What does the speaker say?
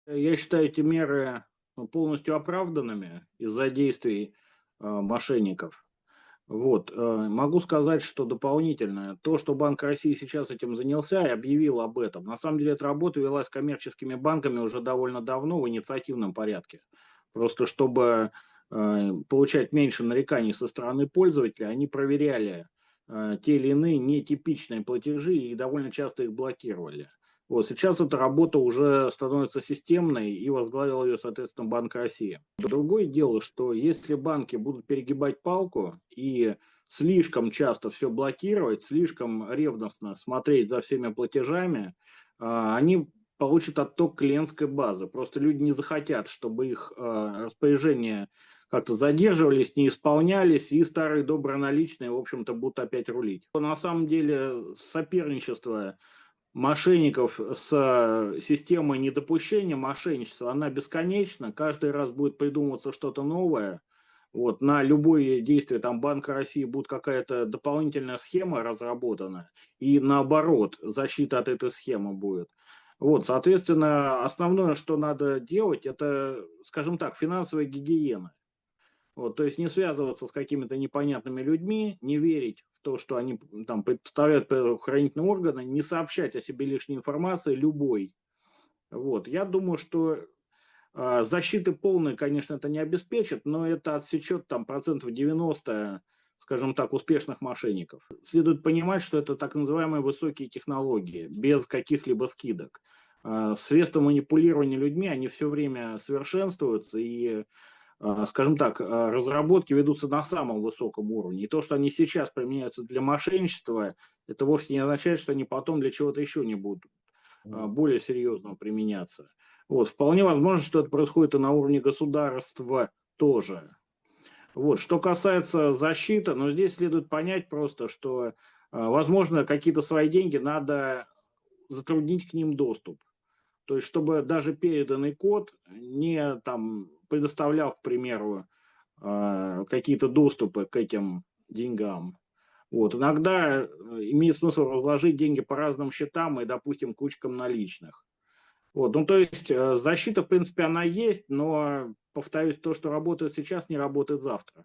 Я считаю эти меры полностью оправданными из-за действий мошенников. Вот. Могу сказать, что дополнительно то, что Банк России сейчас этим занялся и объявил об этом, на самом деле эта работа велась коммерческими банками уже довольно давно в инициативном порядке. Просто чтобы получать меньше нареканий со стороны пользователя, они проверяли те или иные нетипичные платежи и довольно часто их блокировали. Вот сейчас эта работа уже становится системной и возглавил ее, соответственно, Банк России. Другое дело, что если банки будут перегибать палку и слишком часто все блокировать, слишком ревностно смотреть за всеми платежами, они получат отток клиентской базы. Просто люди не захотят, чтобы их распоряжения как-то задерживались, не исполнялись, и старые добрые наличные, в общем-то, будут опять рулить. На самом деле соперничество мошенников с системой недопущения мошенничества, она бесконечна. Каждый раз будет придумываться что-то новое. Вот, на любое действие там Банка России будет какая-то дополнительная схема разработана, и наоборот, защита от этой схемы будет. Вот, соответственно, основное, что надо делать, это, скажем так, финансовая гигиена. Вот, то есть не связываться с какими-то непонятными людьми, не верить в то, что они там представляют правоохранительные органы, не сообщать о себе лишней информации любой. Вот. Я думаю, что защиты полной, конечно, это не обеспечит, но это отсечет там процентов 90, скажем так, успешных мошенников. Следует понимать, что это так называемые высокие технологии, без каких-либо скидок. Средства манипулирования людьми, они все время совершенствуются, и скажем так, разработки ведутся на самом высоком уровне. И то, что они сейчас применяются для мошенничества, это вовсе не означает, что они потом для чего-то еще не будут М. более серьезно применяться. Вот. Вполне возможно, что это происходит и на уровне государства тоже. Вот. Что касается защиты, но здесь следует понять просто, что, возможно, какие-то свои деньги надо затруднить к ним доступ. То есть, чтобы даже переданный код не там предоставлял, к примеру, какие-то доступы к этим деньгам. Вот. Иногда имеет смысл разложить деньги по разным счетам и, допустим, кучкам наличных. Вот. Ну, то есть защита, в принципе, она есть, но, повторюсь, то, что работает сейчас, не работает завтра.